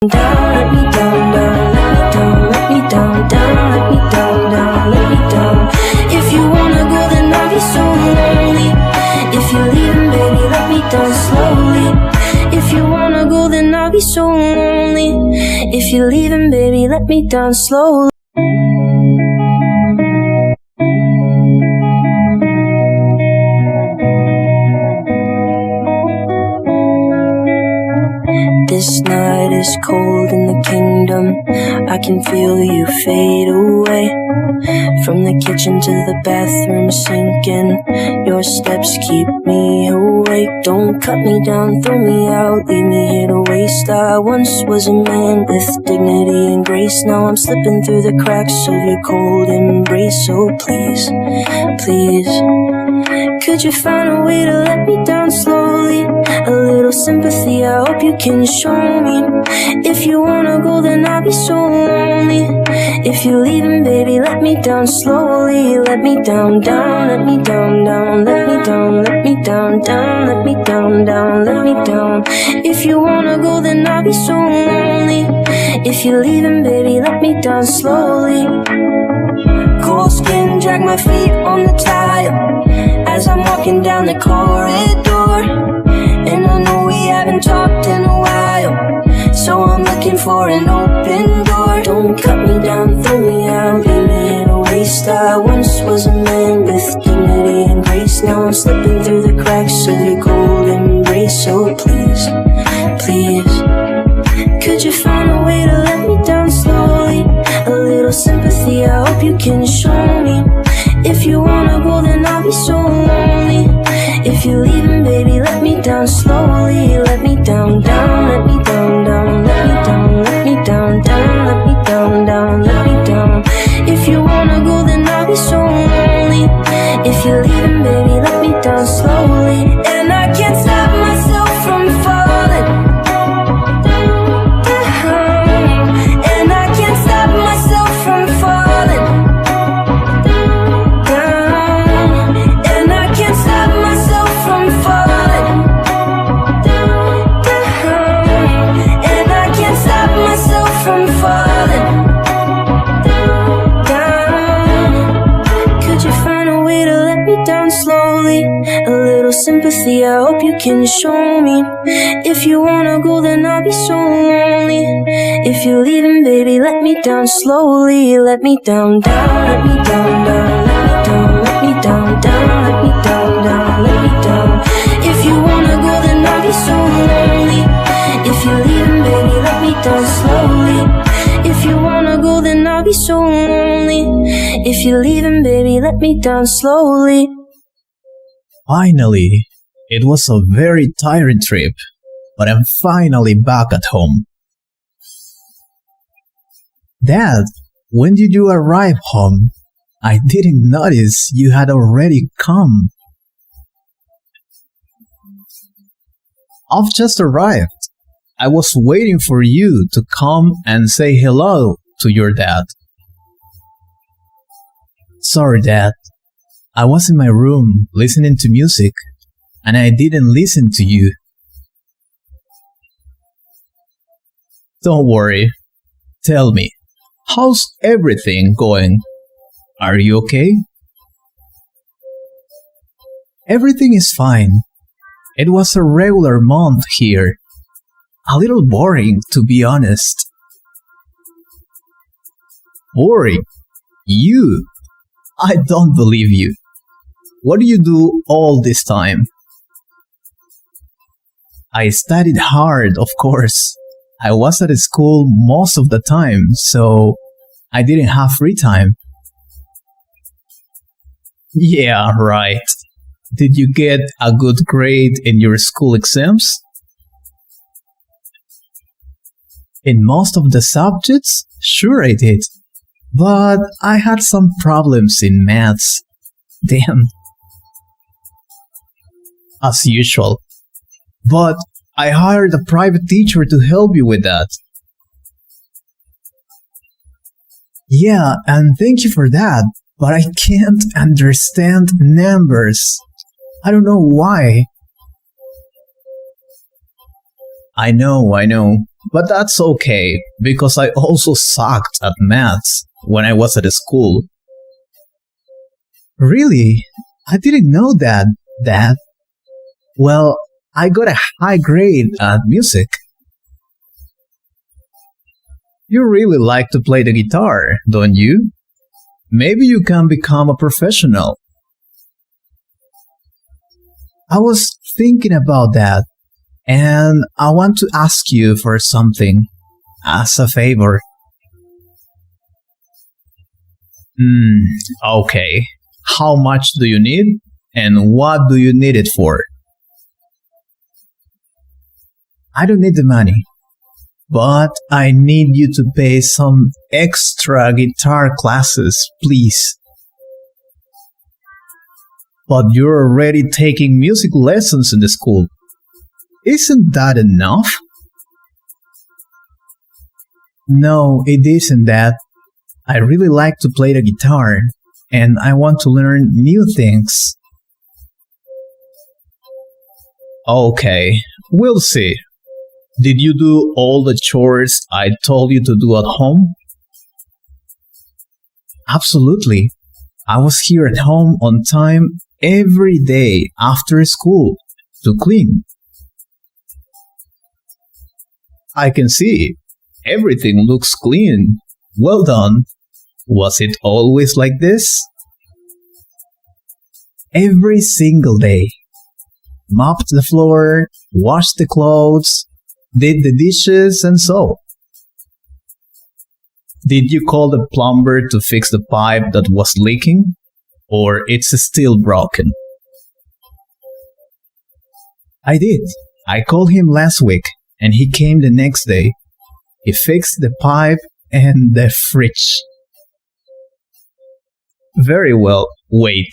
down, let me down, let me down, let me down, let me down. If you wanna go, then I'll be so lonely. If you're leaving, baby, let me down slowly. If you wanna go, then I'll be so lonely. If you're leaving, baby, let me down slowly. This night is cold in the kingdom. I can feel you fade away. From the kitchen to the bathroom sinking. Your steps keep me awake. Don't cut me down, throw me out, leave me here to waste. I once was a man with dignity and grace. Now I'm slipping through the cracks of your cold embrace. So please, please, could you find a way to let me down slowly? A little sympathy, I hope you can show me. If you wanna go, then I'll be so lonely. If you're leaving, baby, let me down slowly. Let me down, let me down, let me down, let me down, let me down, let me down. If you wanna go, then I'll be so lonely. If you're leaving, baby, let me down slowly. Cold skin, drag my feet on the tile as I'm walking down the corridor. And I know we haven't talked in a while, so I'm looking for an open door. Don't cut me down, throw me out, leave me here to waste. I once was a man with dignity and grace. Now I'm slipping through the cracks of your cold embrace. So please, please, could you find a way to let me down slowly? A little sympathy, I hope you can show me. If you wanna go, then I'll be so lonely. If you're leaving, baby, let me down slowly. Let me down, let me down, let me down, let me down, let me down, let me down. If you wanna go, then I'll be so lonely. If you're leaving, baby, let me down slowly. And I can't stop myself from falling down. And I can't stop myself from falling down. And I can't stop myself from falling down. And I can't stop myself from falling down. Could you find a way to let me down slowly? A little sympathy, I hope you can show me. If you wanna go, then I'll be so lonely. If you're leaving, baby, let me down slowly. Let me down, let me down, let me down, let me down, let me down, let me down. If you wanna go, then I'll be so lonely. If you're leaving, baby, let me down slowly. If you wanna go, then I'll be so lonely. If you're leaving, baby, let me down slowly. Finally, it was a very tiring trip, but I'm finally back at home. Dad, when did you arrive home? I didn't notice you had already come. I've just arrived. I was waiting for you to come and say hello to your dad. Sorry, Dad. I was in my room listening to music, and I didn't listen to you. Don't worry. Tell me, how's everything going? Are you okay? Everything is fine. It was a regular month here. A little boring, to be honest. Boring? You? I don't believe you. What do you do all this time? I studied hard, of course. I was at school most of the time, so I didn't have free time. Yeah, right. Did you get a good grade in your school exams? In most of the subjects, sure I did. But I had some problems in maths. Damn. As usual. But I hired a private teacher to help you with that. Yeah, and thank you for that, but I can't understand numbers. I don't know why. I know. But that's okay, because I also sucked at maths when I was at school. Really? I didn't know that, Dad. Well, I got a high grade at music. You really like to play the guitar, don't you? Maybe you can become a professional. I was thinking about that, and I want to ask you for something as a favor. Hmm, okay. How much do you need, and what do you need it for? I don't need the money, but I need you to pay some extra guitar classes, please. But you're already taking music lessons in the school. Isn't that enough? No, it isn't that. I really like to play the guitar, and I want to learn new things. Okay, we'll see. Did you do all the chores I told you to do at home? Absolutely. I was here at home on time every day after school to clean. I can see. Everything looks clean. Well done. Was it always like this? Every single day. Mopped the floor, washed the clothes, did the dishes, and so. Did you call the plumber to fix the pipe that was leaking? Or it's still broken? I did. I called him last week, and he came the next day. He fixed the pipe and the fridge. Very well. Wait,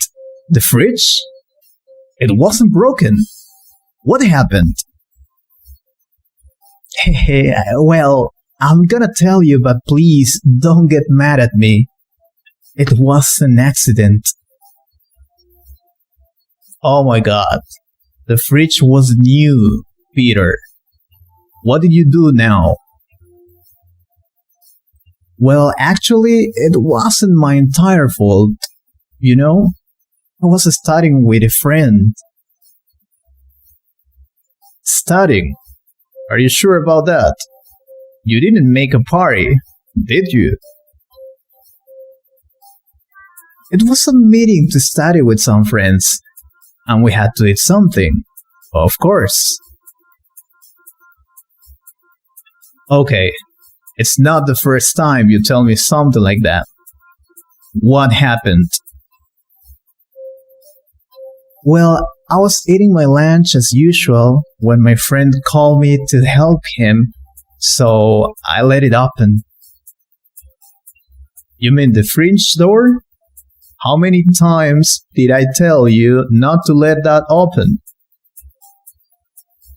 the fridge? It wasn't broken. What happened? Hey, well, I'm gonna tell you, but please don't get mad at me. It was an accident. Oh my god. The fridge was new, Peter. What did you do now? Well, actually, it wasn't my entire fault. You know, I was studying with a friend. Studying? Are you sure about that? You didn't make a party, did you? It was a meeting to study with some friends, and we had to eat something. Of course. Okay, it's not the first time you tell me something like that. What happened? Well, I was eating my lunch as usual when my friend called me to help him, so I let it open. You mean the fridge door? How many times did I tell you not to let that open?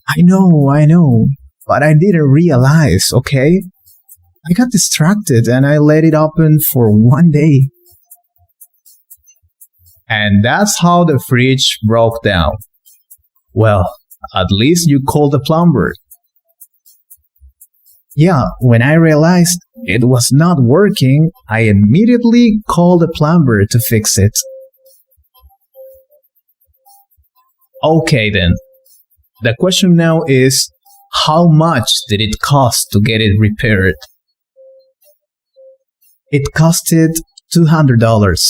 I know, but I didn't realize, okay? I got distracted and I let it open for one day. And that's how the fridge broke down. Well, at least you called the plumber. Yeah, when I realized it was not working, I immediately called the plumber to fix it. Okay then. The question now is, how much did it cost to get it repaired? It costed $200.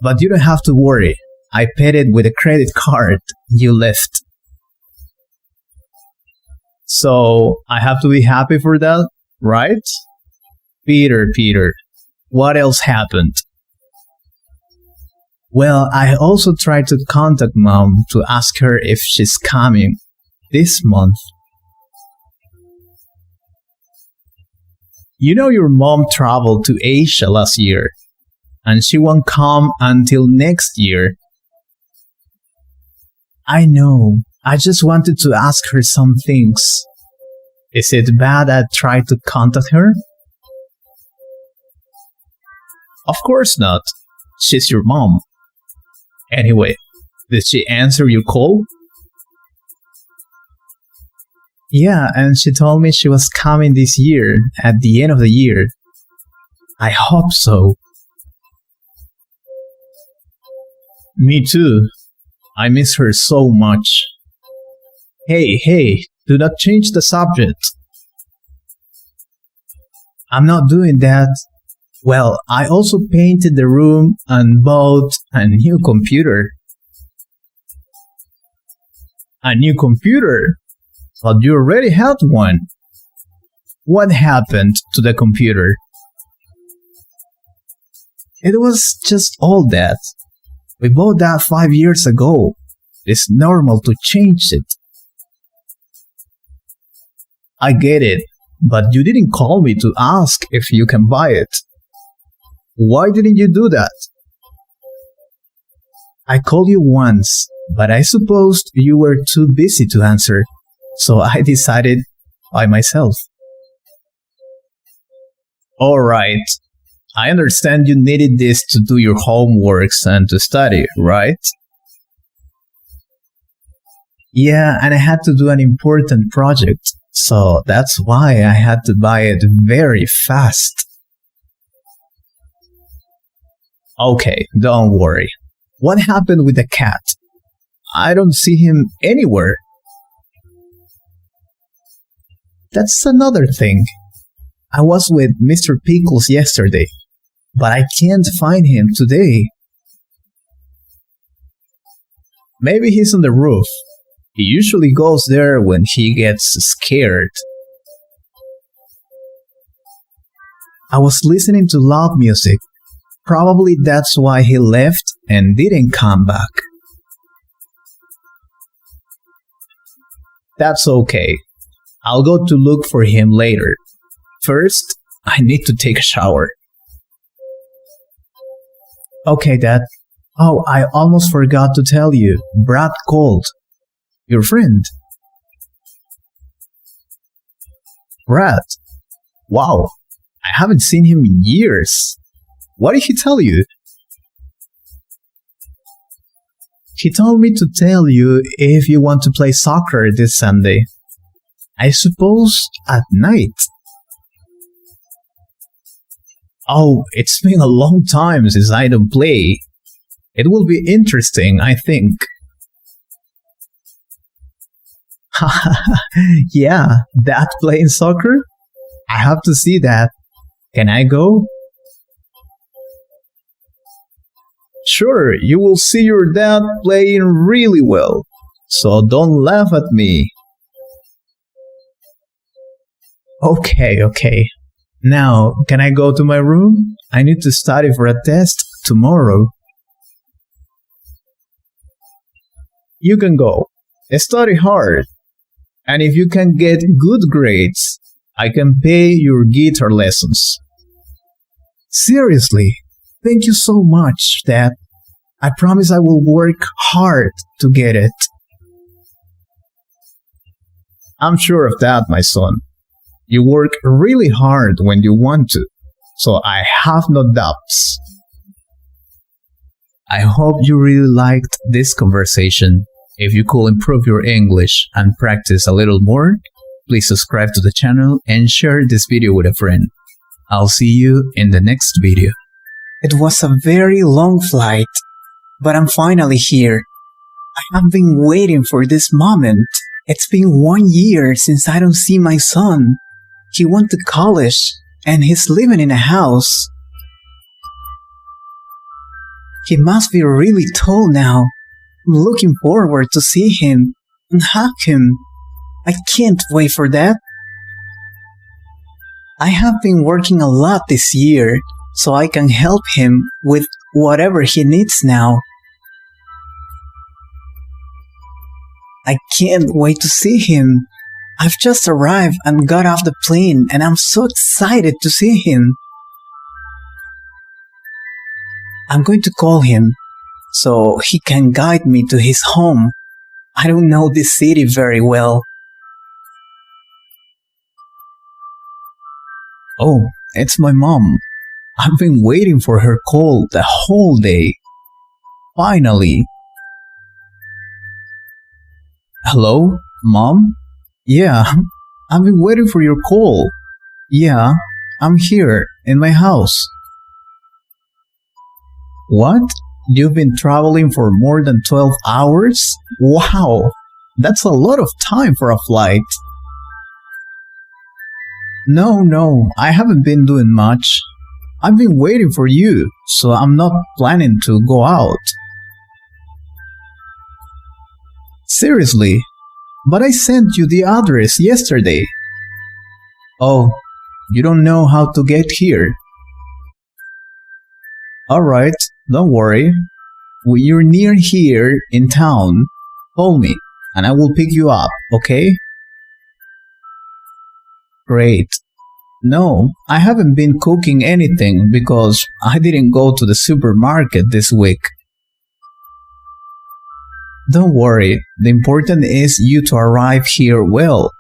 But you don't have to worry. I paid it with a credit card you left. So I have to be happy for that, right? Peter, what else happened? Well, I also tried to contact Mom to ask her if she's coming this month. You know your mom traveled to Asia last year, and she won't come until next year. I know. I just wanted to ask her some things. Is it bad I tried to contact her? Of course not. She's your mom. Anyway, did she answer your call? Yeah, and she told me she was coming this year, at the end of the year. I hope so. Me too. I miss her so much. Hey, do not change the subject. I'm not doing that. Well, I also painted the room and bought a new computer. A new computer? But you already had one. What happened to the computer? It was just all that. We bought that 5 years ago. It's normal to change it. I get it, but you didn't call me to ask if you can buy it. Why didn't you do that? I called you once, but I supposed you were too busy to answer, so I decided by myself. Alright, I understand you needed this to do your homeworks and to study, right? Yeah, and I had to do an important project, so that's why I had to buy it very fast. Okay, don't worry. What happened with the cat? I don't see him anywhere. That's another thing. I was with Mr. Pickles yesterday, but I can't find him today. Maybe he's on the roof. He usually goes there when he gets scared. I was listening to loud music. Probably that's why he left and didn't come back. That's okay. I'll go to look for him later. First, I need to take a shower. Okay, Dad. Oh, I almost forgot to tell you. Brad called. Your friend. Brad. Wow. I haven't seen him in years. What did he tell you? He told me to tell you if you want to play soccer this Sunday. I suppose at night. Oh, it's been a long time since I don't play. It will be interesting, I think. Yeah, that playing soccer? I have to see that. Can I go? Sure, you will see your dad playing really well. So don't laugh at me. Okay. Now, can I go to my room? I need to study for a test tomorrow. You can go. Study hard. And if you can get good grades, I can pay your guitar lessons. Seriously, thank you so much, Dad. I promise I will work hard to get it. I'm sure of that, my son. You work really hard when you want to, so I have no doubts. I hope you really liked this conversation. If you could improve your English and practice a little more, please subscribe to the channel and share this video with a friend. I'll see you in the next video. It was a very long flight, but I'm finally here. I have been waiting for this moment. It's been 1 year since I don't see my son. He went to college and he's living in a house. He must be really tall now. I'm looking forward to see him and hug him. I can't wait for that. I have been working a lot this year, so I can help him with whatever he needs now. I can't wait to see him. I've just arrived and got off the plane and I'm so excited to see him. I'm going to call him so he can guide me to his home. I don't know this city very well. Oh, it's my mom. I've been waiting for her call the whole day. Finally. Hello, Mom? Yeah, I've been waiting for your call. Yeah, I'm here in my house. What? You've been traveling for more than 12 hours? Wow, that's a lot of time for a flight. No, I haven't been doing much. I've been waiting for you, so I'm not planning to go out. Seriously, but I sent you the address yesterday. Oh, you don't know how to get here? Alright, don't worry. When you're near here in town, call me and I will pick you up, okay? Great. No, I haven't been cooking anything because I didn't go to the supermarket this week. Don't worry, the important is you to arrive here well.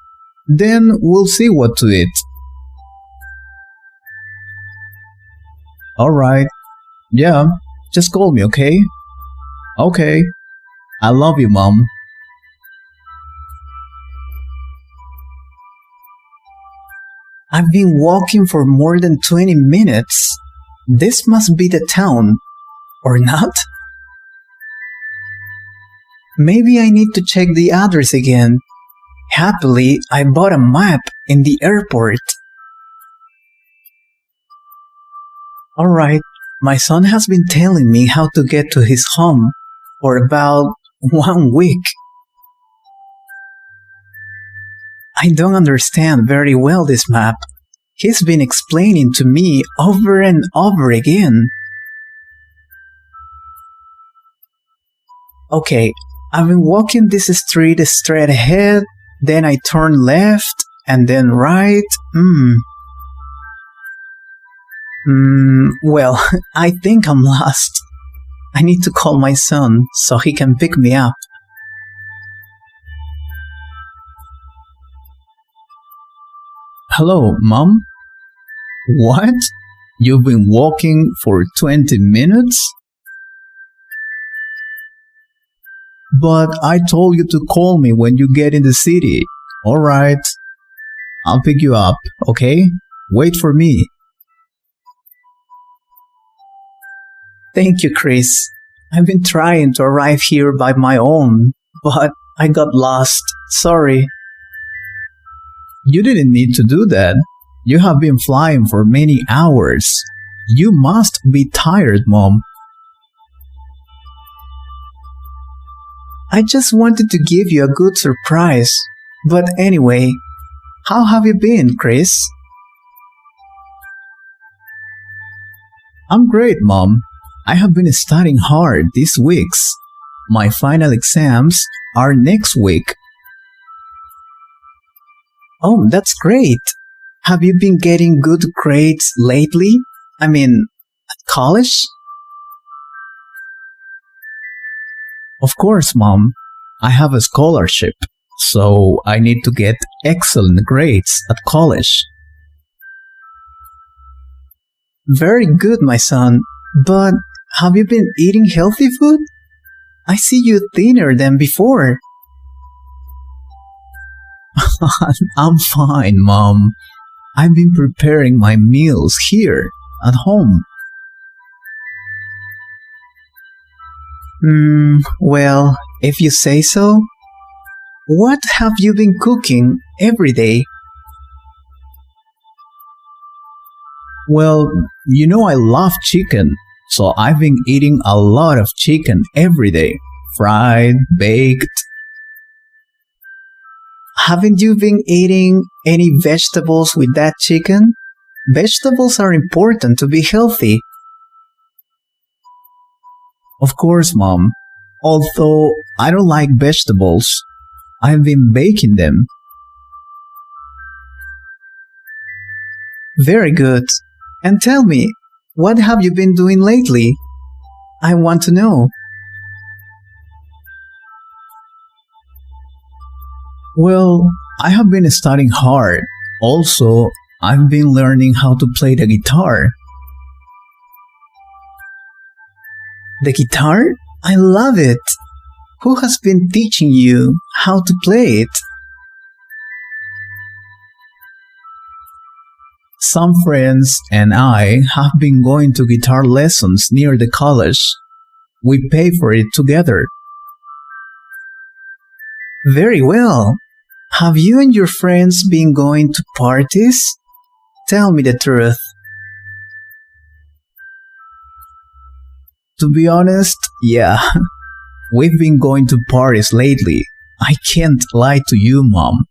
Then we'll see what to eat. Alright, yeah, just call me, okay? Okay, I love you, Mom. I've been walking for more than 20 minutes. This must be the town, or not? Maybe I need to check the address again. Happily, I bought a map in the airport. Alright, my son has been telling me how to get to his home for about 1 week. I don't understand very well this map. He's been explaining to me over and over again. Okay, I've been walking this street straight ahead, then I turn left, and then right. Well, I think I'm lost. I need to call my son so he can pick me up. Hello, Mom? What? You've been walking for 20 minutes? But I told you to call me when you get in the city. Alright, I'll pick you up, okay? Wait for me. Thank you, Chris. I've been trying to arrive here by my own, but I got lost. Sorry. You didn't need to do that. You have been flying for many hours. You must be tired, Mom. I just wanted to give you a good surprise. But anyway, how have you been, Chris? I'm great, Mom. I have been studying hard these weeks. My final exams are next week. Oh, that's great. Have you been getting good grades lately? I mean, at college? Of course, Mom. I have a scholarship, so I need to get excellent grades at college. Very good, my son. But have you been eating healthy food? I see you thinner than before. I'm fine, Mom. I've been preparing my meals here at home. Well, if you say so. What have you been cooking every day? Well, you know I love chicken, so I've been eating a lot of chicken every day. Fried, baked. Haven't you been eating any vegetables with that chicken? Vegetables are important to be healthy. Of course, Mom. Although I don't like vegetables, I've been baking them. Very good. And tell me, what have you been doing lately? I want to know. Well, I have been studying hard. Also, I've been learning how to play the guitar. The guitar? I love it. Who has been teaching you how to play it? Some friends and I have been going to guitar lessons near the college. We pay for it together. Very well. Have you and your friends been going to parties? Tell me the truth. To be honest, yeah, we've been going to parties lately. I can't lie to you, Mom.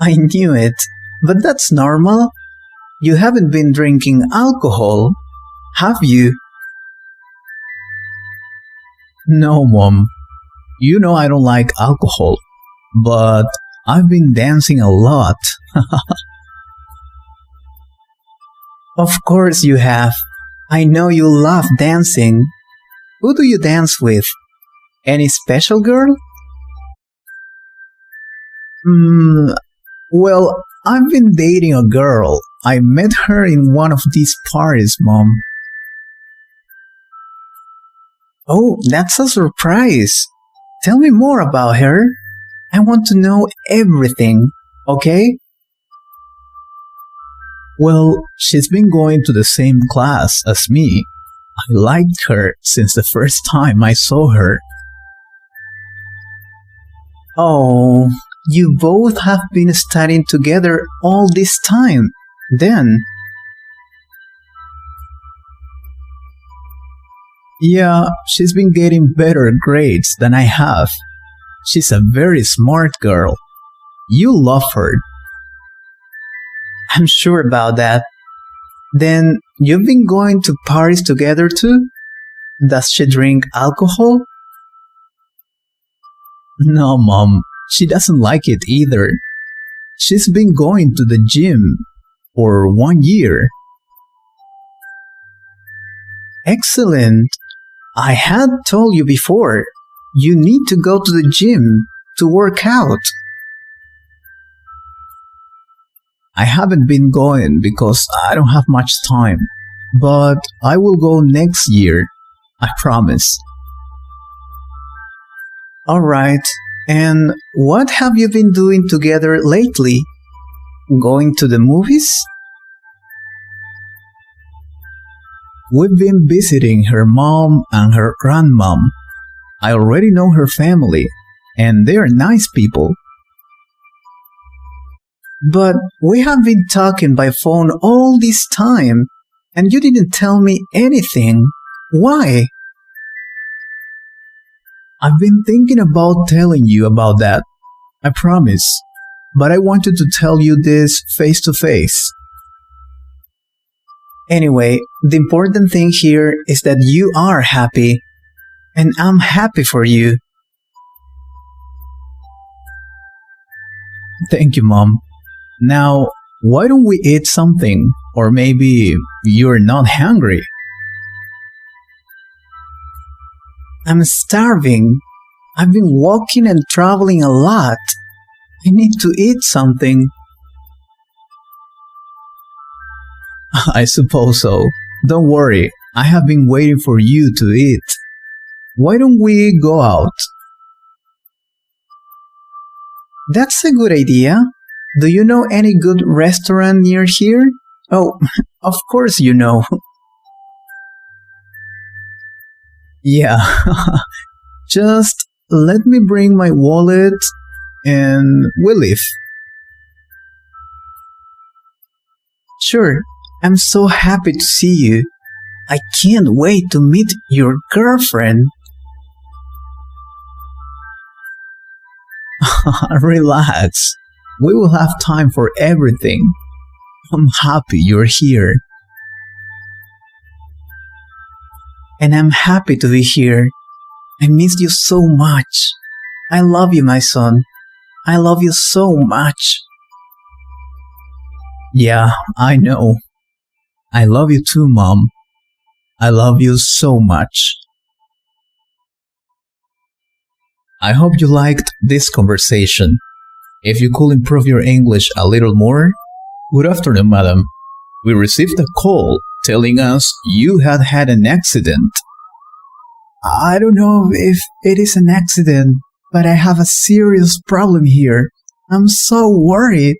I knew it, but that's normal. You haven't been drinking alcohol, have you? No, Mom. You know I don't like alcohol, but I've been dancing a lot. Of course you have. I know you love dancing. Who do you dance with? Any special girl? Hmm, well, I've been dating a girl. I met her in one of these parties, Mom. Oh, that's a surprise. Tell me more about her. I want to know everything, okay? Well, she's been going to the same class as me. I liked her since the first time I saw her. Oh, you both have been studying together all this time. Then, yeah, she's been getting better grades than I have. She's a very smart girl. You love her. I'm sure about that. Then, you've been going to parties together too? Does she drink alcohol? No, Mom. She doesn't like it either. She's been going to the gym for 1 year. Excellent. I had told you before. You need to go to the gym to work out. I haven't been going because I don't have much time. But I will go next year. I promise. Alright. And what have you been doing together lately? Going to the movies? We've been visiting her mom and her grandmom. I already know her family, and they're nice people. But we have been talking by phone all this time, and you didn't tell me anything. Why? I've been thinking about telling you about that. I promise. But I wanted to tell you this face to face. Anyway, the important thing here is that you are happy. And I'm happy for you. Thank you, Mom. Now, why don't we eat something? Or maybe you're not hungry. I'm starving. I've been walking and traveling a lot. I need to eat something. I suppose so. Don't worry, I have been waiting for you to eat. Why don't we go out? That's a good idea. Do you know any good restaurant near here? Oh, of course you know. Yeah. Just let me bring my wallet and we'll leave. Sure, I'm so happy to see you. I can't wait to meet your girlfriend. Relax. We will have time for everything. I'm happy you're here. And I'm happy to be here. I missed you so much. I love you, my son. I love you so much. Yeah, I know. I love you too, Mom. I love you so much. I hope you liked this conversation. If you could improve your English a little more. Good afternoon, madam. We received a call telling us you had had an accident. I don't know if it is an accident, but I have a serious problem here. I'm so worried.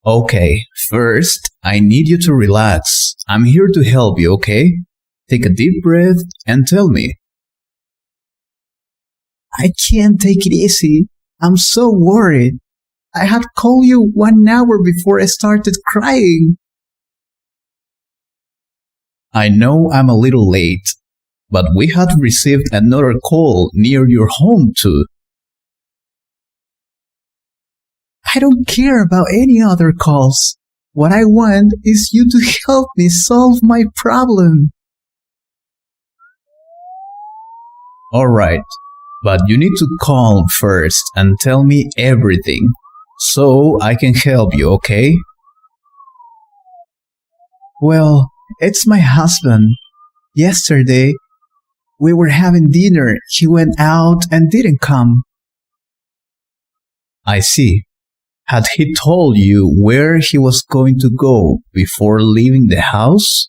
Okay, first, I need you to relax. I'm here to help you, okay? Take a deep breath and tell me. I can't take it easy. I'm so worried. I had called you 1 hour before I started crying. I know I'm a little late, but we had received another call near your home too. I don't care about any other calls. What I want is you to help me solve my problem. Alright, but you need to calm first and tell me everything so I can help you, okay? Well, it's my husband. Yesterday, we were having dinner. He went out and didn't come. I see. Had he told you where he was going to go before leaving the house?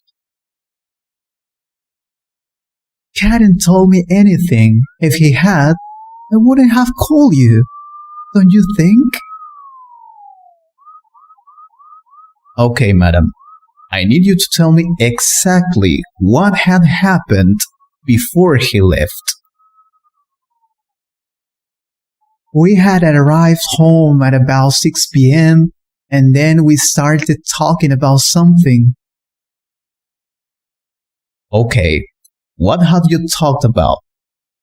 He hadn't told me anything. If he had, I wouldn't have called you. Don't you think? Okay, madam. I need you to tell me exactly what had happened before he left. We had arrived home at about 6 p.m. and then we started talking about something. Okay, what had you talked about?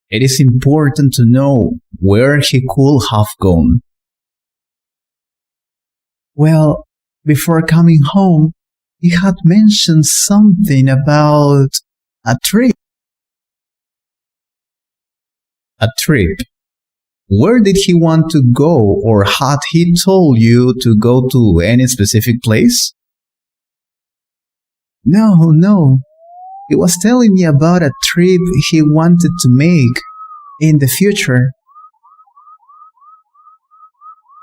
It is important to know where he could have gone. Well, before coming home, he had mentioned something about a trip. A trip? Where did he want to go, or had he told you to go to any specific place? No. He was telling me about a trip he wanted to make in the future.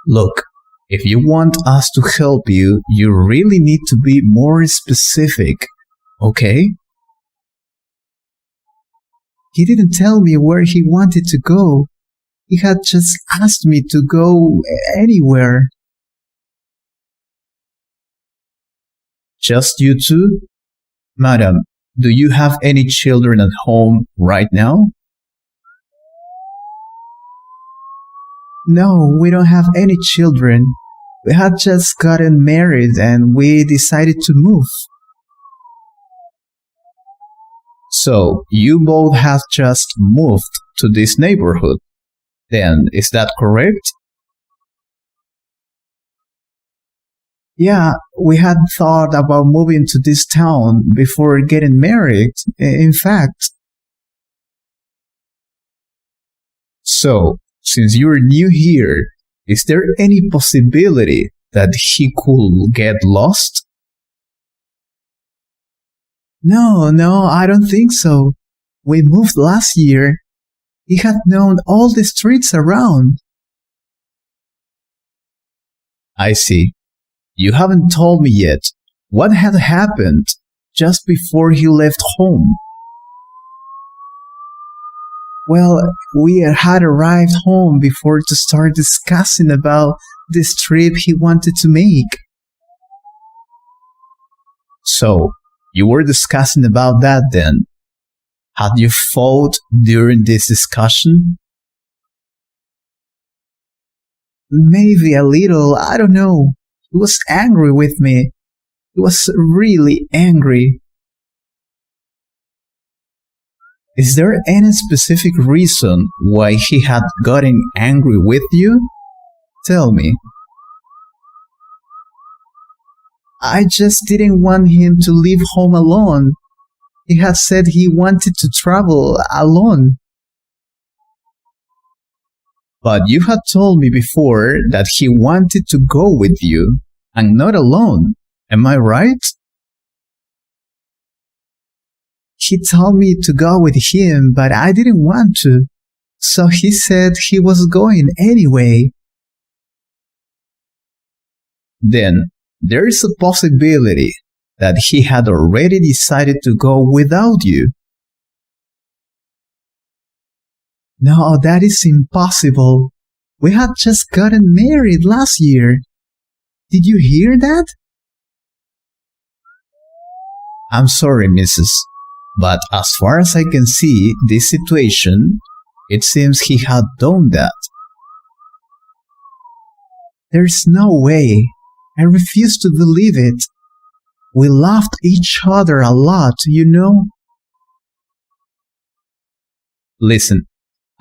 Look, if you want us to help you, you really need to be more specific, okay? He didn't tell me where he wanted to go. He had just asked me to go anywhere. Just you two? Madam, do you have any children at home right now? No, we don't have any children. We had just gotten married and we decided to move. So, you both have just moved to this neighborhood. Then, is that correct? Yeah, we had thought about moving to this town before getting married. In fact. So, since you're new here, is there any possibility that he could get lost? No, I don't think so. We moved last year. He had known all the streets around. I see. You haven't told me yet what had happened just before he left home. Well, we had arrived home before to start discussing about this trip he wanted to make. So, you were discussing about that then. Had you fought during this discussion? Maybe a little, I don't know. He was angry with me. He was really angry. Is there any specific reason why he had gotten angry with you? Tell me. I just didn't want him to leave home alone. He had said he wanted to travel alone. But you had told me before that he wanted to go with you, and not alone. Am I right? He told me to go with him, but I didn't want to. So he said he was going anyway. Then, there is a possibility that he had already decided to go without you. No, that is impossible. We had just gotten married last year. Did you hear that? I'm sorry, Mrs. But as far as I can see this situation, it seems he had done that. There's no way. I refuse to believe it. We loved each other a lot, you know? Listen,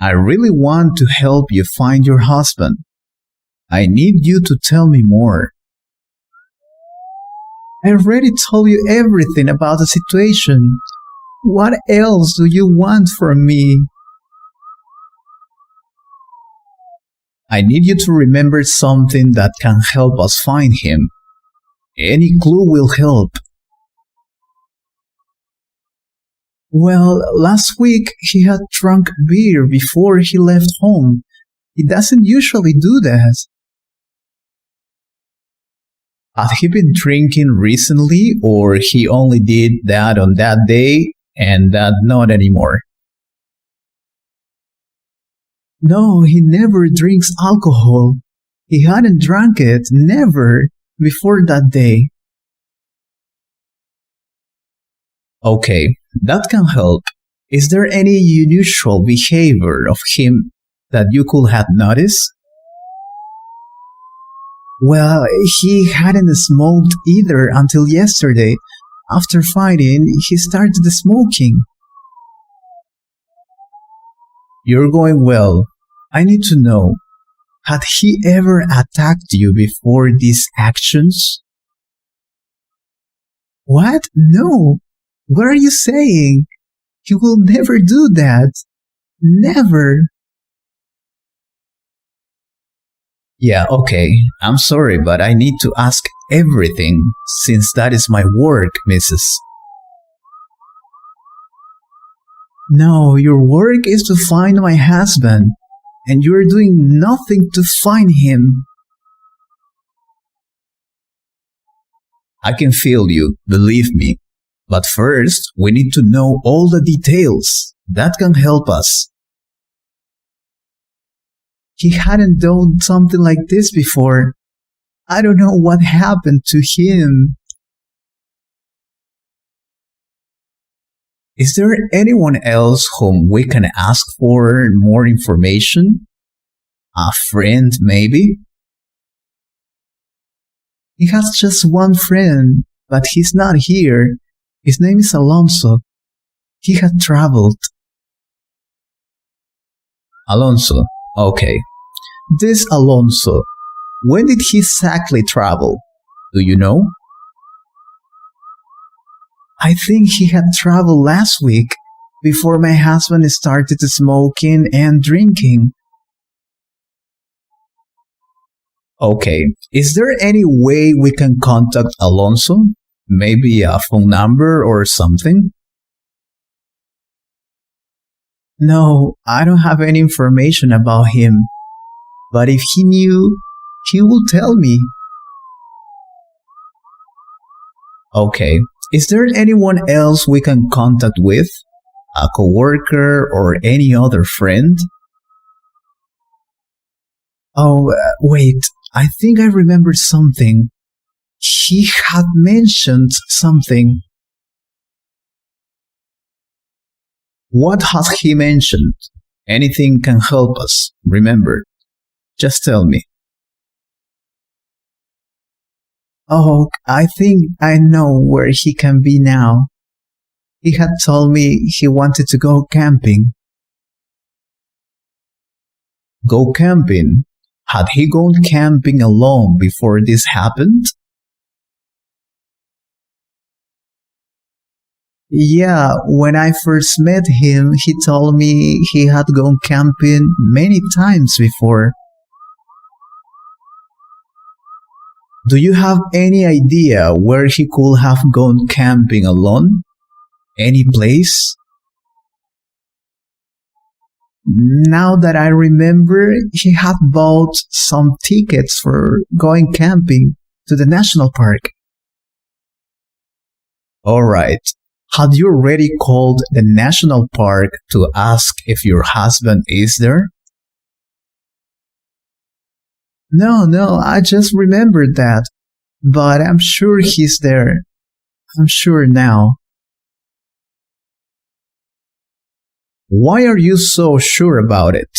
I really want to help you find your husband. I need you to tell me more. I already told you everything about the situation. What else do you want from me? I need you to remember something that can help us find him. Any clue will help. Well, last week he had drunk beer before he left home. He doesn't usually do that. Had he been drinking recently, or he only did that on that day and that not anymore? No, he never drinks alcohol. He hadn't drunk it, never, before that day. Okay, that can help. Is there any unusual behavior of him that you could have noticed? Well, he hadn't smoked either until yesterday. After fighting, he started smoking. You're going well. I need to know, had he ever attacked you before these actions? What? No. What are you saying? He will never do that. Never. Yeah, okay. I'm sorry, but I need to ask everything, since that is my work, Mrs. No, your work is to find my husband, and you're doing nothing to find him. I can feel you, believe me. But first, we need to know all the details. That can help us. He hadn't done something like this before. I don't know what happened to him. Is there anyone else whom we can ask for more information? A friend, maybe? He has just one friend, but he's not here. His name is Alonso. He had traveled. Alonso, okay. This Alonso, when did he exactly travel? Do you know? I think he had traveled last week, before my husband started smoking and drinking. Okay, is there any way we can contact Alonso? Maybe a phone number or something? No, I don't have any information about him. But if he knew, he would tell me. Okay, is there anyone else we can contact with? A coworker or any other friend? Oh, wait, I think I remember something. He had mentioned something. What has he mentioned? Anything can help us, remember. Just tell me. Oh, I think I know where he can be now. He had told me he wanted to go camping. Go camping? Had he gone camping alone before this happened? Yeah, when I first met him, he told me he had gone camping many times before. Do you have any idea where he could have gone camping alone? Any place? Now that I remember, he had bought some tickets for going camping to the national park. Alright, had you already called the national park to ask if your husband is there? No, I just remembered that. but I'm sure he's there. I'm sure now. Why are you so sure about it?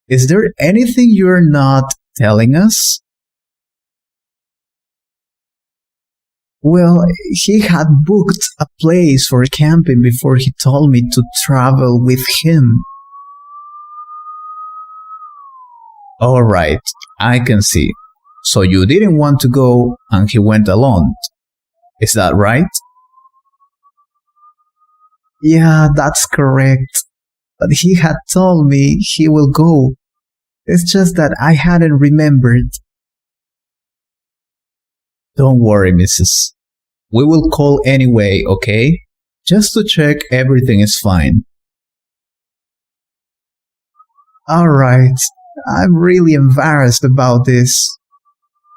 Is there anything you're not telling us? Well, he had booked a place for camping before he told me to travel with him. Alright, I can see. So you didn't want to go and he went alone. Is that right? Yeah, that's correct. But he had told me he will go. It's just that I hadn't remembered. Don't worry, Mrs. We will call anyway, okay? Just to check everything is fine. Alright, I'm really embarrassed about this.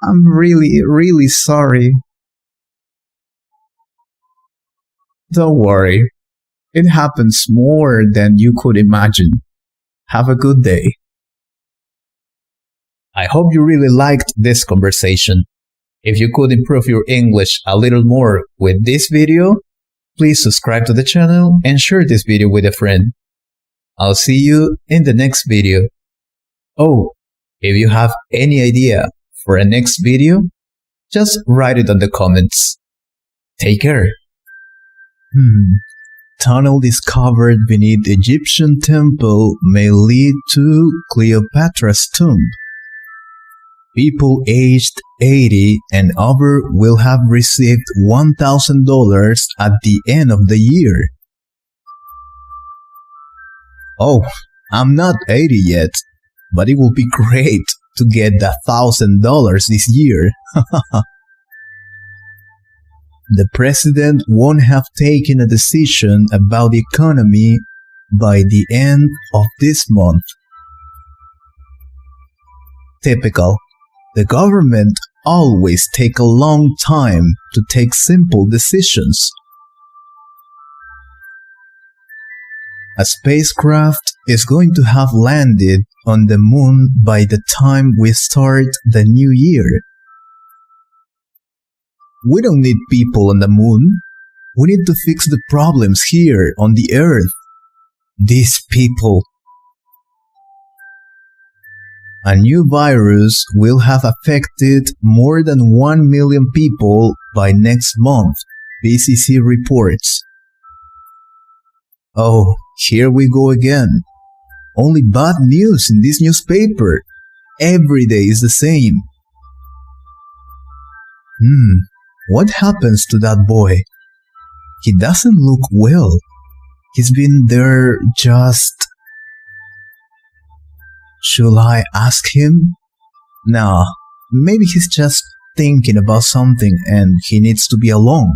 I'm really sorry. Don't worry. It happens more than you could imagine. Have a good day. I hope you really liked this conversation. If you could improve your English a little more with this video, please subscribe to the channel and share this video with a friend. I'll see you in the next video. Oh, if you have any idea for a next video, just write it on the comments. Take care. Tunnel discovered beneath Egyptian temple may lead to Cleopatra's tomb. People aged 80 and over will have received $1,000 at the end of the year. Oh, I'm not 80 yet, but it will be great to get that $1,000 this year. The president won't have taken a decision about the economy by the end of this month. Typical. The government always take a long time to take simple decisions. A spacecraft is going to have landed on the moon by the time we start the new year. We don't need people on the moon. We need to fix the problems here on the earth. These people. A new virus will have affected more than 1 million people by next month, BCC reports. Oh, here we go again. Only bad news in this newspaper. Every day is the same. What happens to that boy? He doesn't look well. He's been there just... Should I ask him? Nah, maybe he's just thinking about something and he needs to be alone.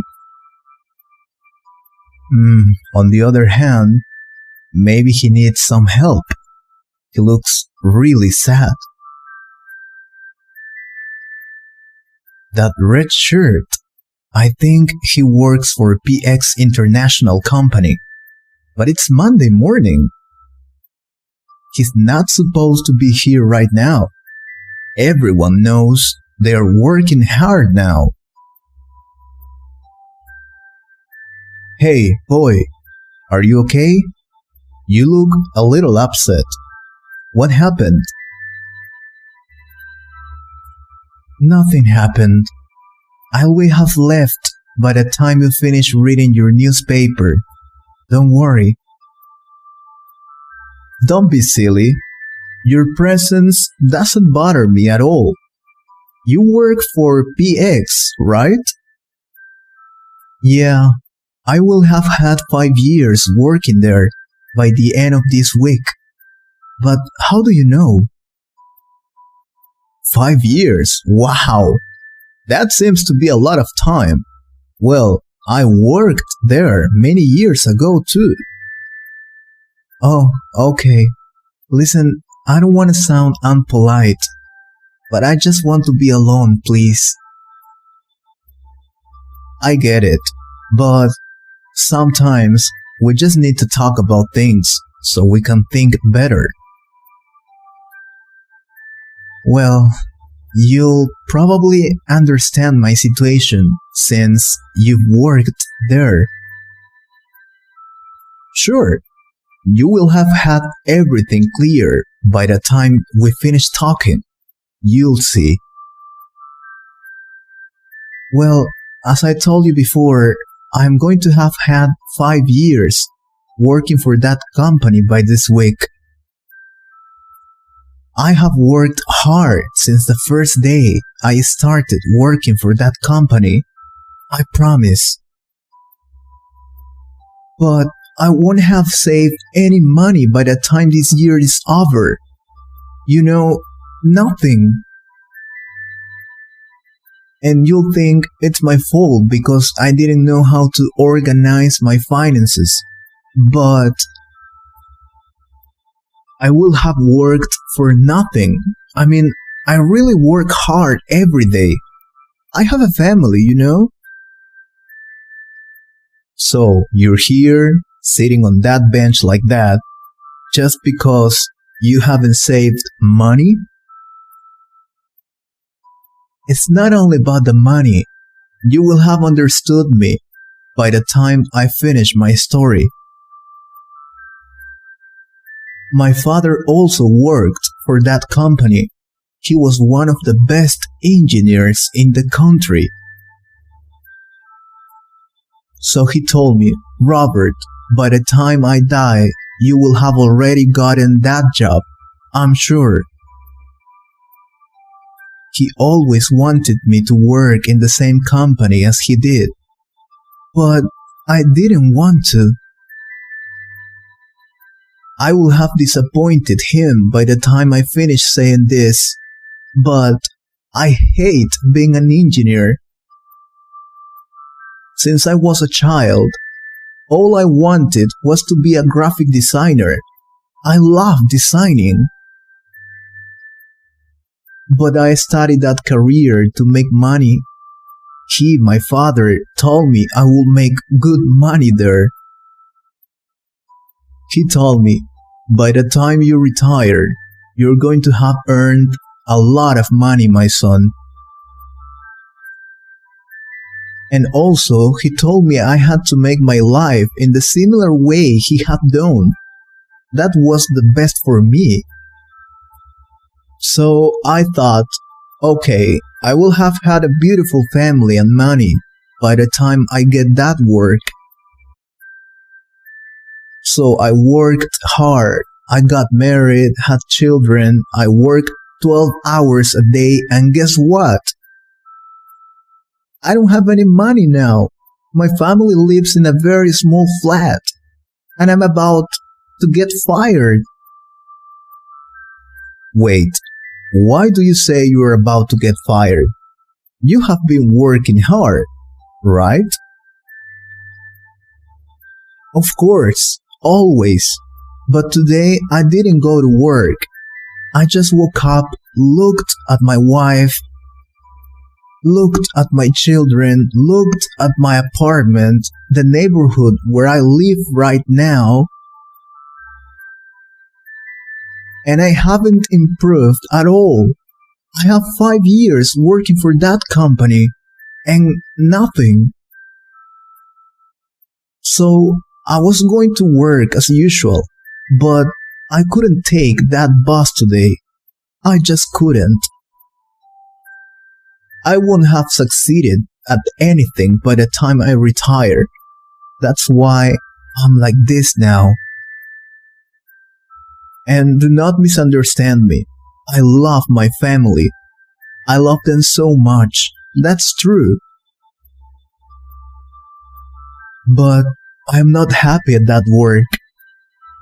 On the other hand, maybe he needs some help. He looks really sad. That red shirt, I think he works for PX International Company. But it's Monday morning. He's not supposed to be here right now. Everyone knows they're working hard now. Hey, boy, are you okay? You look a little upset. What happened? Nothing happened. I will have left by the time you finish reading your newspaper. Don't worry. Don't be silly. Your presence doesn't bother me at all. You work for PX, right? Yeah, I will have had 5 years working there by the end of this week. But how do you know? 5 years? Wow! That seems to be a lot of time. Well, I worked there many years ago too. Oh, okay. Listen, I don't want to sound unpolite, but I just want to be alone, please. I get it, but sometimes we just need to talk about things so we can think better. Well, You'll probably understand my situation since you've worked there. Sure, you will have had everything clear by the time we finish talking. You'll see. Well, as I told you before, I'm going to have had 5 years working for that company by this week. I have worked hard since the first day I started working for that company. I promise. But I won't have saved any money by the time this year is over. You know, nothing. And you'll think it's my fault because I didn't know how to organize my finances. But I will have worked for nothing. I mean, I really work hard every day. I have a family, you know? So you're here, sitting on that bench like that, just because you haven't saved money? It's not only about the money. You will have understood me by the time I finish my story. My father also worked for that company. He was one of the best engineers in the country. So he told me, Robert, by the time I die, you will have already gotten that job, I'm sure. He always wanted me to work in the same company as he did. But I didn't want to. I will have disappointed him by the time I finish saying this, but I hate being an engineer. Since I was a child, all I wanted was to be a graphic designer. I love designing. But I studied that career to make money. My father, told me I would make good money there. He told me, by the time you retire, you're going to have earned a lot of money, my son. And also, he told me I had to make my life in the similar way he had done. That was the best for me. So I thought, okay, I will have had a beautiful family and money by the time I get that work. So I worked hard. I got married, had children. I worked 12 hours a day, and guess what? I don't have any money now. My family lives in a very small flat, and I'm about to get fired. Wait, why do you say you are about to get fired? You have been working hard, right? Of course, always. But today I didn't go to work. I just woke up, looked at my wife, looked at my children, looked at my apartment, the neighborhood where I live right now, and I haven't improved at all. I have 5 years working for that company, and nothing. So I was going to work as usual, but I couldn't take that bus today. I just couldn't. I won't have succeeded at anything by the time I retire. That's why I'm like this now. And do not misunderstand me. I love my family. I love them so much. That's true. But I'm not happy at that work.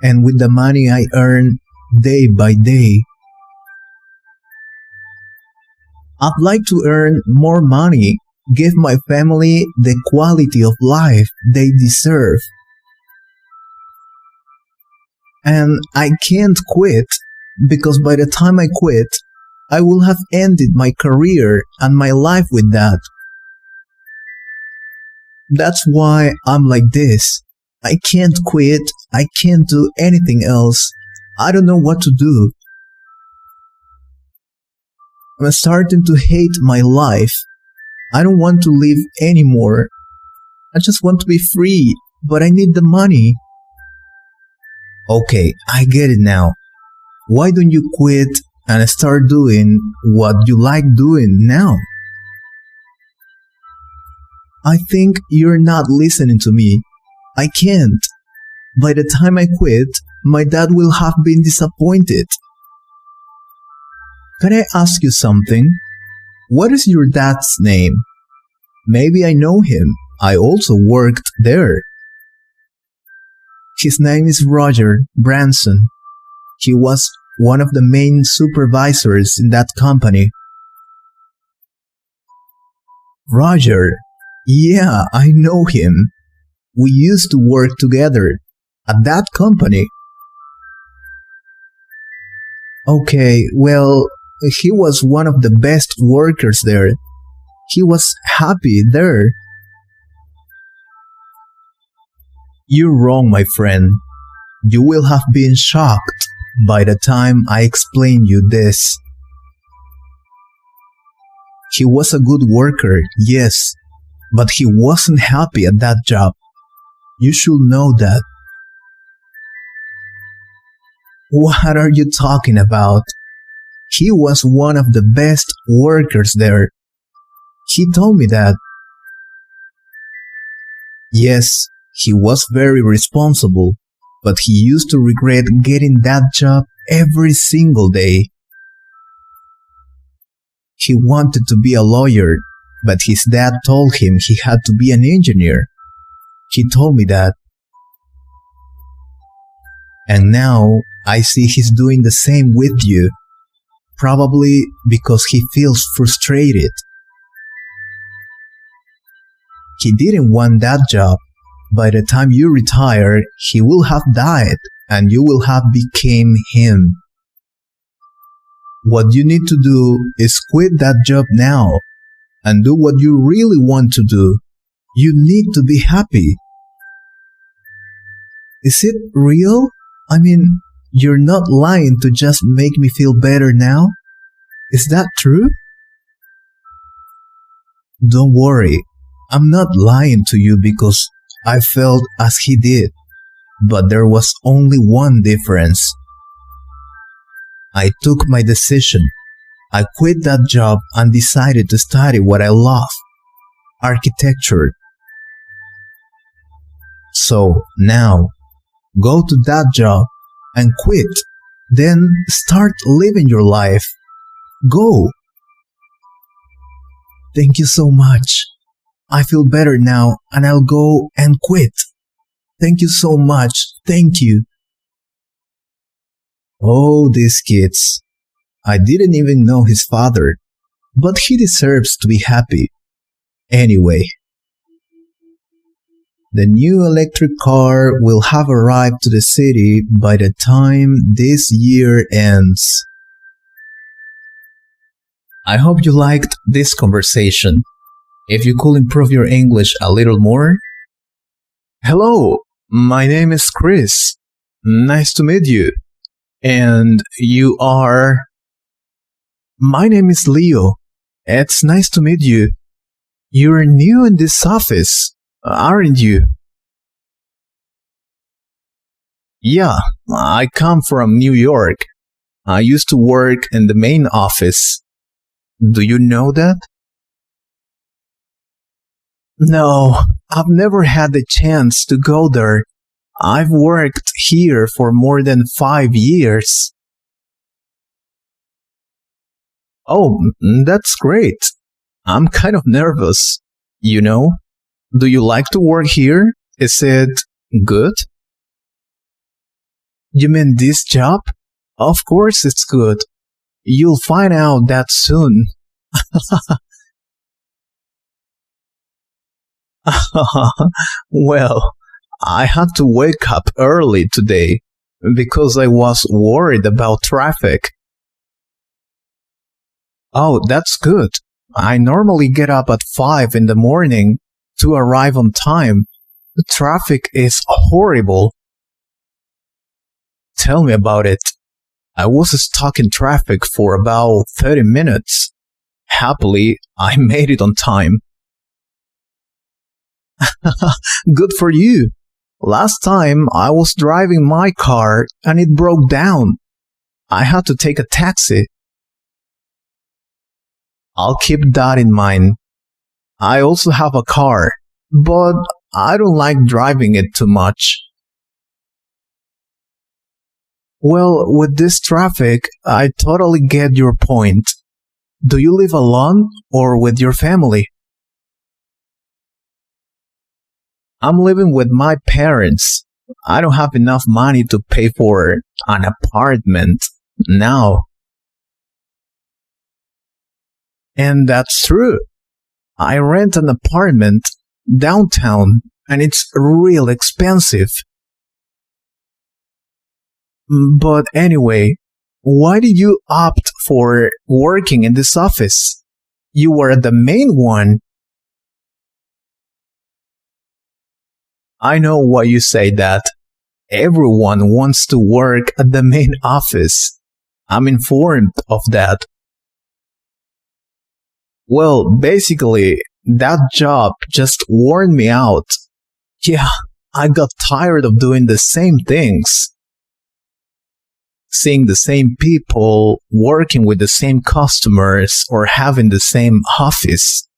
And with the money I earn day by day, I'd like to earn more money, give my family the quality of life they deserve. And I can't quit because by the time I quit, I will have ended my career and my life with that. That's why I'm like this. I can't quit. I can't do anything else. I don't know what to do. I'm starting to hate my life. I don't want to live anymore. I just want to be free, but I need the money. Okay, I get it now. Why don't you quit and start doing what you like doing now? I think you're not listening to me. I can't. By the time I quit, my dad will have been disappointed. Can I ask you something? What is your dad's name? Maybe I know him. I also worked there. His name is Roger Branson. He was one of the main supervisors in that company. Roger? Yeah, I know him. We used to work together at that company. Okay, well, he was one of the best workers there. He was happy there. You're wrong, my friend. You will have been shocked by the time I explain you this. He was a good worker, yes, but he wasn't happy at that job. You should know that. What are you talking about? He was one of the best workers there. He told me that. Yes, he was very responsible, but he used to regret getting that job every single day. He wanted to be a lawyer, but his dad told him he had to be an engineer. He told me that. And now I see he's doing the same with you, probably because he feels frustrated. He didn't want that job. By the time you retire, he will have died and you will have become him. What you need to do is quit that job now and do what you really want to do. You need to be happy. Is it real? I mean, you're not lying to just make me feel better now? Is that true? Don't worry. I'm not lying to you because I felt as he did. But there was only one difference. I took my decision. I quit that job and decided to study what I love, architecture. So now, go to that job and quit. Then start living your life. Go. Thank you so much. I feel better now and I'll go and quit. Thank you so much. Thank you. Oh, these kids. I didn't even know his father, but he deserves to be happy. Anyway, the new electric car will have arrived to the city by the time this year ends. I hope you liked this conversation. If you could improve your English a little more. Hello, my name is Chris. Nice to meet you. And you are? My name is Leo. It's nice to meet you. You're new in this office, aren't you? Yeah, I come from New York. I used to work in the main office. Do you know that? No, I've never had the chance to go there. I've worked here for more than 5 years. Oh, that's great. I'm kind of nervous. You know? Do you like to work here? Is it good? You mean this job? Of course it's good. You'll find out that soon. Well, I had to wake up early today because I was worried about traffic. Oh, that's good. I normally get up at 5 in the morning to arrive on time. The traffic is horrible. Tell me about it. I was stuck in traffic for about 30 minutes. Happily, I made it on time. Good for you. Last time I was driving my car and it broke down. I had to take a taxi. I'll keep that in mind. I also have a car, but I don't like driving it too much. Well, with this traffic, I totally get your point. Do you live alone or with your family? I'm living with my parents. I don't have enough money to pay for an apartment now. And that's true. I rent an apartment downtown and it's real expensive. But anyway, why did you opt for working in this office? You were the main one. I know why you say that. Everyone wants to work at the main office. I'm informed of that. Well, basically, that job just worn me out. Yeah, I got tired of doing the same things. Seeing the same people, working with the same customers, or having the same office.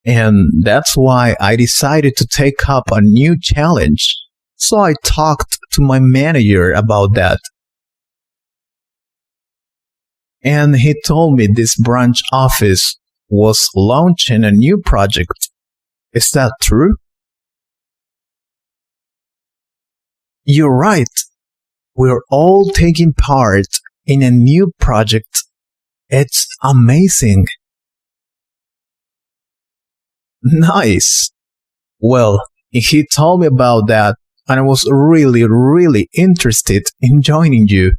And that's why I decided to take up a new challenge. So I talked to my manager about that. And he told me this branch office was launching a new project. Is that true? You're right. We're all taking part in a new project. It's amazing. Nice. Well, he told me about that and I was really interested in joining you.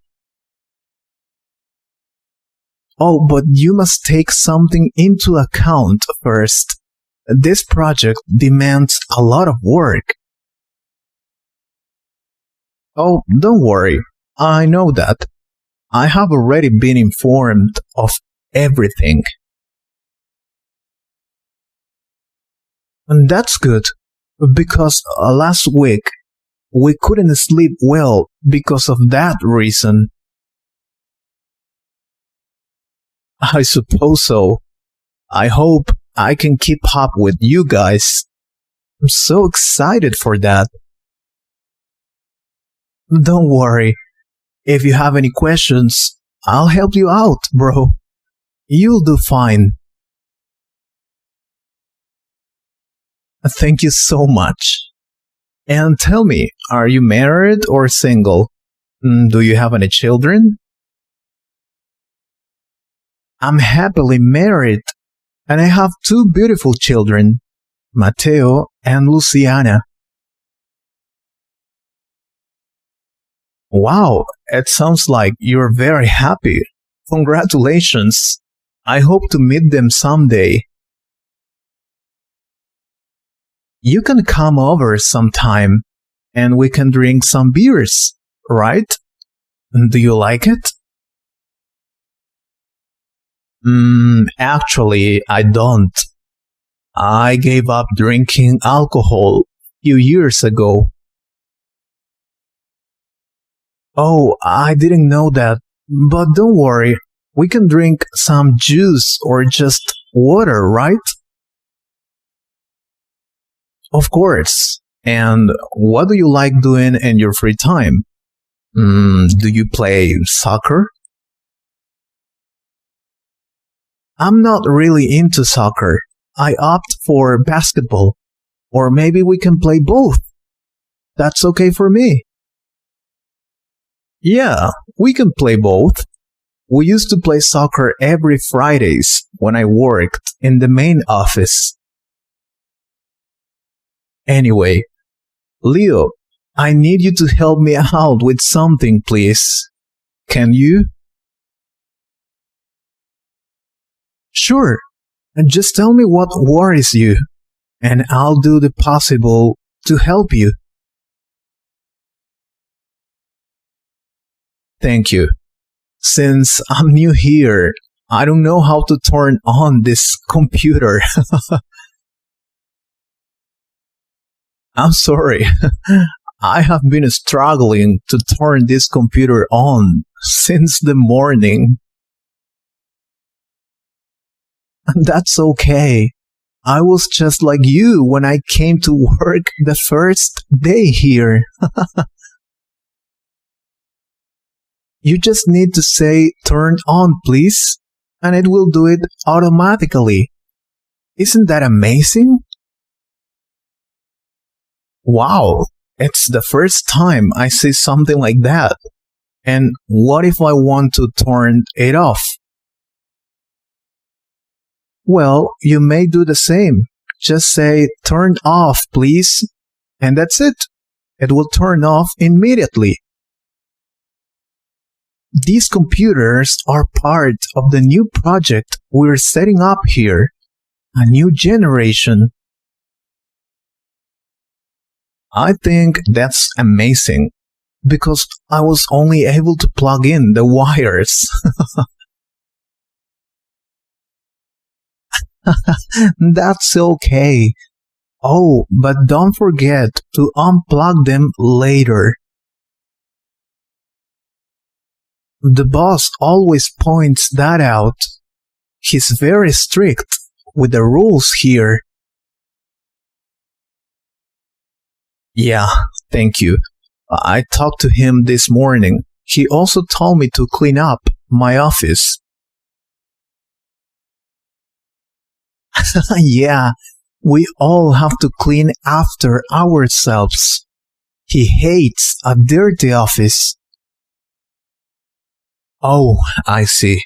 Oh, but you must take something into account first. This project demands a lot of work. Oh, don't worry. I know that. I have already been informed of everything. And that's good, because last week we couldn't sleep well because of that reason. I suppose so. I hope I can keep up with you guys. I'm so excited for that. Don't worry. If you have any questions, I'll help you out, bro. You'll do fine. Thank you so much. And tell me, are you married or single? Do you have any children? I'm happily married, and I have two beautiful children, Mateo and Luciana. Wow, it sounds like you're very happy. Congratulations. I hope to meet them someday. You can come over sometime and we can drink some beers, right? Do you like it? Actually, I don't. I gave up drinking alcohol a few years ago. Oh, I didn't know that. But don't worry, we can drink some juice or just water, right? Of course. And what do you like doing in your free time? Do you play soccer? I'm not really into soccer. I opt for basketball. Or maybe we can play both. That's okay for me. Yeah, we can play both. We used to play soccer every Fridays when I worked in the main office. Anyway, Leo, I need you to help me out with something, please. Can you? Sure. Just tell me what worries you, and I'll do the possible to help you. Thank you. Since I'm new here, I don't know how to turn on this computer. I'm sorry. I have been struggling to turn this computer on since the morning. That's okay. I was just like you when I came to work the first day here. You just need to say turn on please, and it will do it automatically. Isn't that amazing? Wow, it's the first time I see something like that. And what if I want to turn it off? Well, you may do the same. Just say turn off please, and that's it. It will turn off immediately. These computers are part of the new project we're setting up here, a new generation. I think that's amazing, because I was only able to plug in the wires. That's okay. Oh, but don't forget to unplug them later. The boss always points that out. He's very strict with the rules here. Yeah, thank you. I talked to him this morning. He also told me to clean up my office. Yeah, we all have to clean after ourselves. He hates a dirty office. Oh, I see.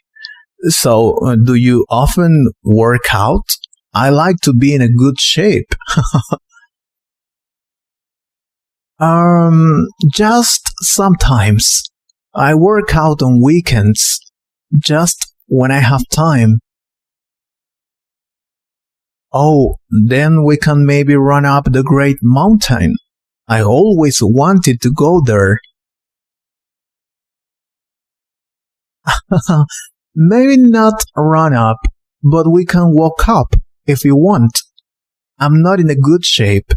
So, do you often work out? I like to be in a good shape. Just sometimes. I work out on weekends, just when I have time. Oh, then we can maybe run up the Great Mountain. I always wanted to go there. Maybe not run up, but we can walk up if you want. I'm not in a good shape.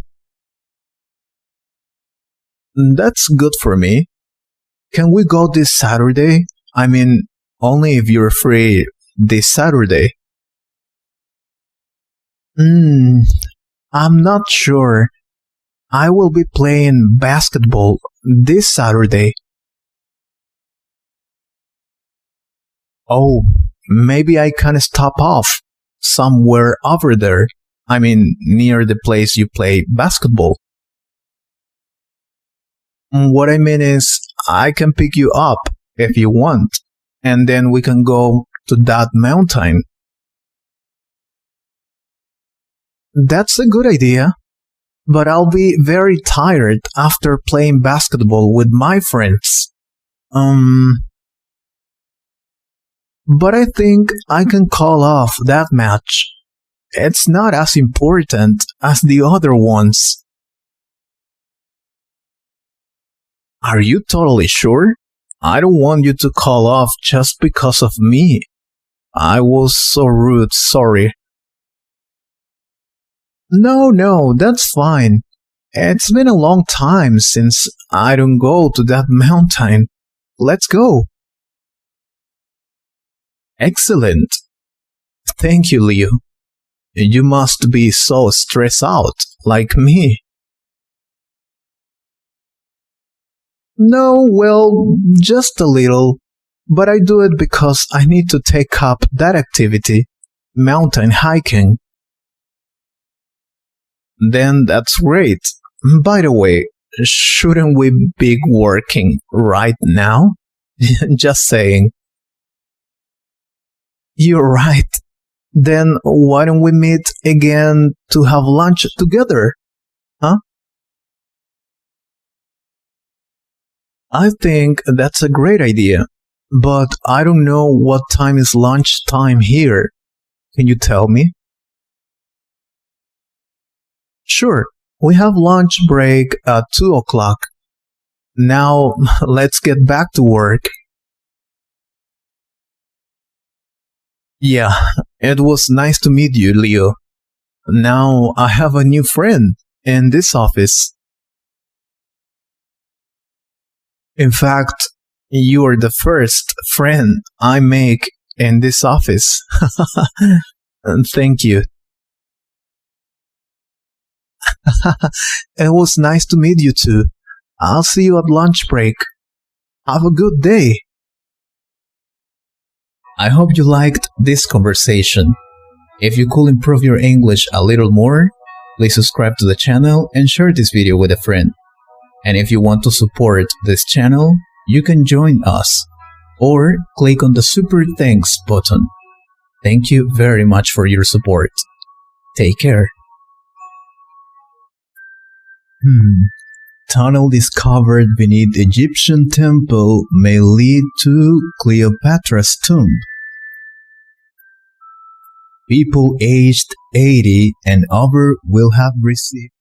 That's good for me. Can we go this Saturday? I mean, only if you're free this Saturday. I'm not sure. I will be playing basketball this Saturday. Oh, maybe I can stop off somewhere over there. I mean, near the place you play basketball. What I mean is, I can pick you up if you want, and then we can go to that mountain. That's a good idea, but I'll be very tired after playing basketball with my friends. But I think I can call off that match. It's not as important as the other ones. Are you totally sure? I don't want you to call off just because of me. I was so rude, sorry. No, that's fine. It's been a long time since I don't go to that mountain. Let's go. Excellent. Thank you, Leo. You must be so stressed out, like me. No, well, just a little. But I do it because I need to take up that activity, mountain hiking. Then that's great. By the way, shouldn't we be working right now? Just saying. You're right. Then why don't we meet again to have lunch together? Huh? I think that's a great idea, but I don't know what time is lunch time here. Can you tell me? Sure, we have lunch break at 2 o'clock. Now, let's get back to work. Yeah, it was nice to meet you, Leo. Now I have a new friend in this office. In fact, you are the first friend I make in this office. And thank you. It was nice to meet you too. I'll see you at lunch break. Have a good day. I hope you liked this conversation. If you could improve your English a little more, please subscribe to the channel and share this video with a friend. And if you want to support this channel, you can join us or click on the Super Thanks button. Thank you very much for your support. Take care. Tunnel discovered beneath Egyptian temple may lead to Cleopatra's tomb. People aged 80 and over will have received